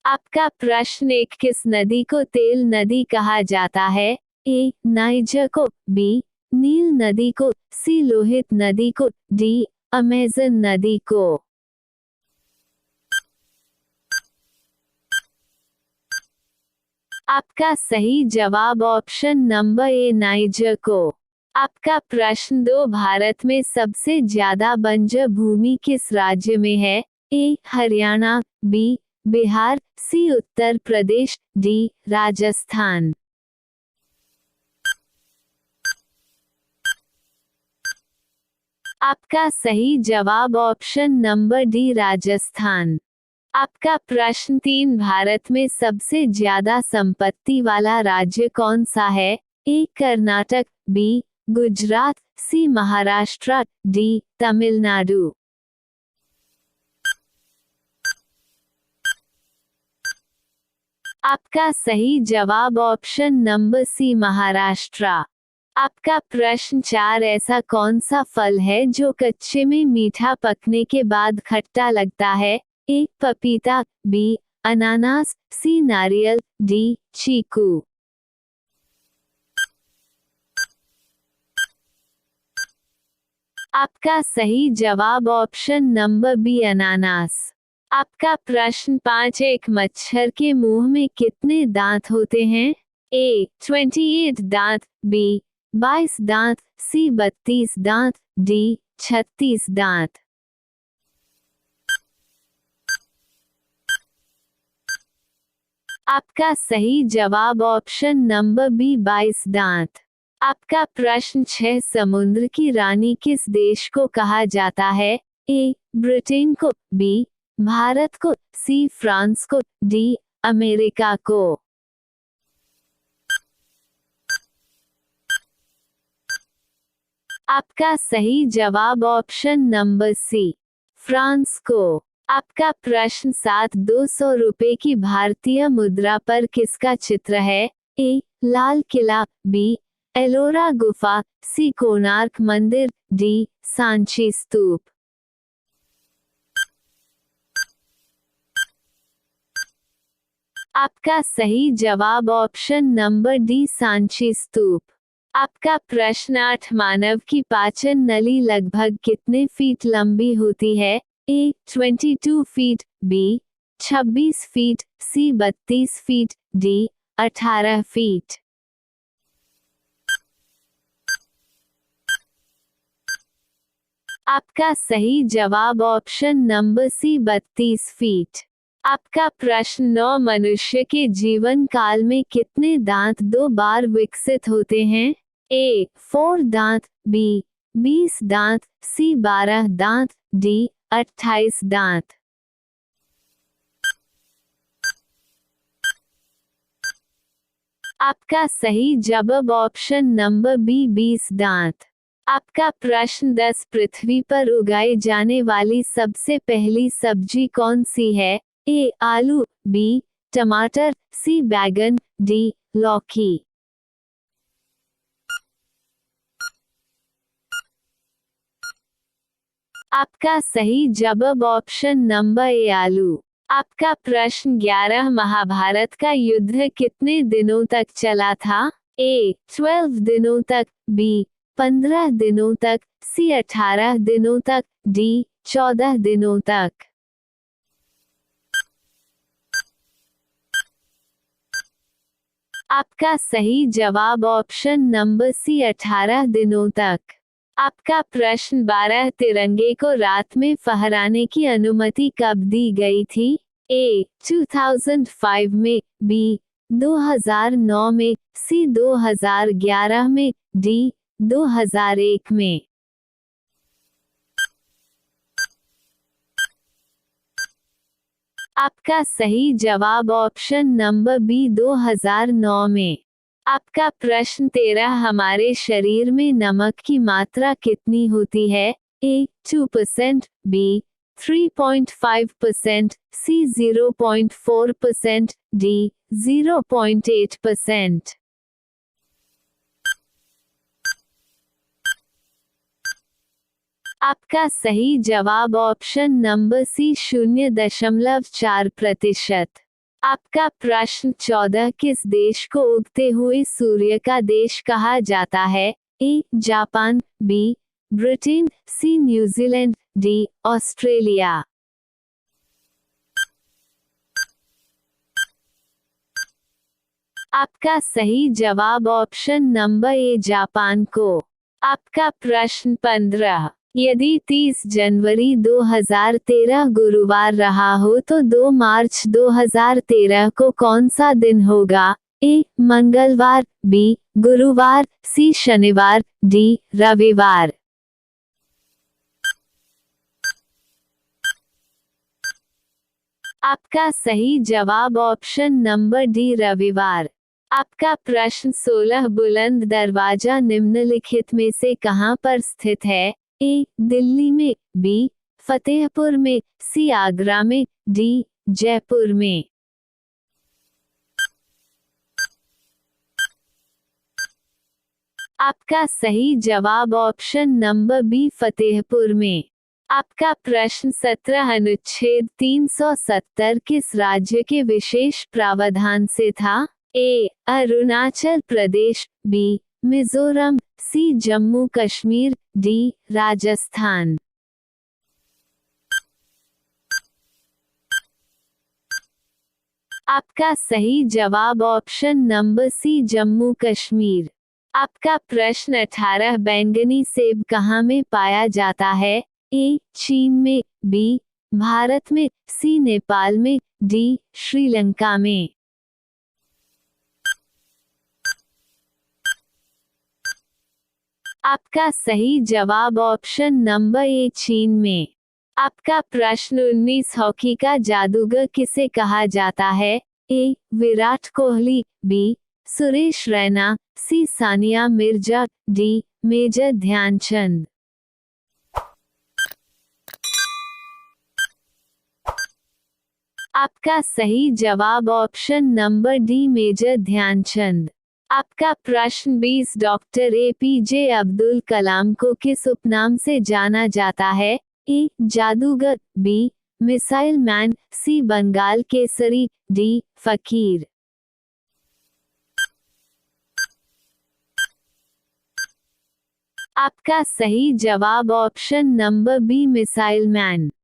आपका प्रश्न एक, किस नदी को तेल नदी कहा जाता है? ए. नाइजर को, बी. नील नदी को, सी. लोहित नदी को, डी. अमेज़न नदी को। आपका सही जवाब ऑप्शन नंबर ए, नाइजर को। आपका प्रश्न 2, भारत में सबसे ज्यादा बंजर भूमि किस राज्य में है? ए. हरियाणा, बी. बिहार, सी. उत्तर प्रदेश, डी. राजस्थान। आपका सही जवाब ऑप्शन नंबर डी, राजस्थान। आपका प्रश्न 3, भारत में सबसे ज्यादा संपत्ति वाला राज्य कौन सा है? ए. कर्नाटक, बी. गुजरात, सी. महाराष्ट्र, डी. तमिलनाडु। आपका सही जवाब ऑप्शन नंबर सी, महाराष्ट्र। आपका प्रश्न 4, ऐसा कौन सा फल है जो कच्चे में मीठा, पकने के बाद खट्टा लगता है? ए. पपीता, बी. अनानास, सी. नारियल, डी. चीकू। आपका सही जवाब ऑप्शन नंबर बी, अनानास। आपका प्रश्न 5, एक मच्छर के मुंह में कितने दांत होते हैं? ए. 28 दांत, बी. 22 दांत, सी. 32 दांत, डी. 36 दांत। आपका सही जवाब ऑप्शन नंबर बी, 22 दांत। आपका प्रश्न 6, समुद्र की रानी किस देश को कहा जाता है? ए. ब्रिटेन को, बी. भारत को, सी. फ्रांस को, डी. अमेरिका को। आपका सही जवाब ऑप्शन नंबर सी, फ्रांस को। आपका प्रश्न 7, 200 रुपए की भारतीय मुद्रा पर किसका चित्र है? ए. लाल किला, बी. एलोरा गुफा, सी. कोणार्क मंदिर, डी. सांची स्तूप। आपका सही जवाब ऑप्शन नंबर डी, सांची स्तूप। आपका प्रश्न 8, मानव की पाचन नली लगभग कितने फीट लंबी होती है? ए. 22 फीट, बी. 26 फीट, सी. 32 फीट, डी. 18 फीट। आपका सही जवाब ऑप्शन नंबर सी, 32 फीट। आपका प्रश्न 9, मनुष्य के जीवन काल में कितने दांत 2 बार विकसित होते हैं? ए. 4 दांत, बी. 20 दांत, सी. 12 दांत, डी. 28 दांत। आपका सही जवाब ऑप्शन नंबर बी, 20 दांत। आपका प्रश्न 10, पृथ्वी पर उगाई जाने वाली सबसे पहली सब्जी कौन सी है? ए. आलू, बी. टमाटर, सी. बैगन, डी. लौकी। आपका सही जवाब ऑप्शन नंबर ए, आलू। आपका प्रश्न 11, महाभारत का युद्ध कितने दिनों तक चला था? ए. 12 दिनों तक, बी. 15 दिनों तक, सी. 18 दिनों तक, डी. 14 दिनों तक। आपका सही जवाब ऑप्शन नंबर सी, 18 दिनों तक। आपका प्रश्न 12, तिरंगे को रात में फहराने की अनुमति कब दी गई थी? ए. 2005 में, बी. 2009 में, सी. 2011 में, डी. 2001 में। आपका सही जवाब ऑप्शन नंबर बी, 2009 में। आपका प्रश्न 13, हमारे शरीर में नमक की मात्रा कितनी होती है? ए. 2%, बी. 3.5%, सी. 0.4%, डी. 0.8%। आपका सही जवाब ऑप्शन नंबर सी, 0.4%। आपका प्रश्न 14 किस देश को उगते हुए सूर्य का देश कहा जाता है? A Japan, B Britain, C New Zealand, D Australia. आपका सही जवाब ऑप्शन नंबर ए जापान को। आपका प्रश्न 15 यदि 30 जनवरी 2013 गुरुवार रहा हो तो 2 मार्च 2013 को कौन सा दिन होगा? ए मंगलवार, बी गुरुवार, सी शनिवार, डी रविवार। आपका सही जवाब ऑप्शन नंबर डी रविवार। आपका प्रश्न 16 बुलंद दरवाजा निम्नलिखित में से कहां पर स्थित है? ए दिल्ली में, बी फतेहपुर में, सी आगरा में, डी जयपुर में। आपका सही जवाब ऑप्शन नंबर बी फतेहपुर में। आपका प्रश्न 17 अनुच्छेद 370 किस राज्य के विशेष प्रावधान से था? A Arunachal Pradesh, B Mizoram, C Jammu Kashmir, D Rajasthan. आपका सही जवाब option number C Jammu Kashmir. आपका प्रश्न 18 बैंगनी सेब कहाँ में पाया जाता है? ए चीन में, बी भारत में, सी नेपाल में, डी श्रीलंका में। आपका सही जवाब ऑप्शन नंबर ए चीन में। आपका प्रश्न 19 हॉकी का जादूगर किसे कहा जाता है? A Virat Kohli, B Suresh Raina, C Sania Mirza, D major Dhyan Chand. आपका सही जवाब option number D major Dhyan Chand. आपका प्रश्न 20 डॉक्टर एपीजे अब्दुल कलाम को किस उपनाम से जाना जाता है? ए जादूगर, B missile man, C Bengal Kesari, D फकीर। आपका सही जवाब option number B missile man.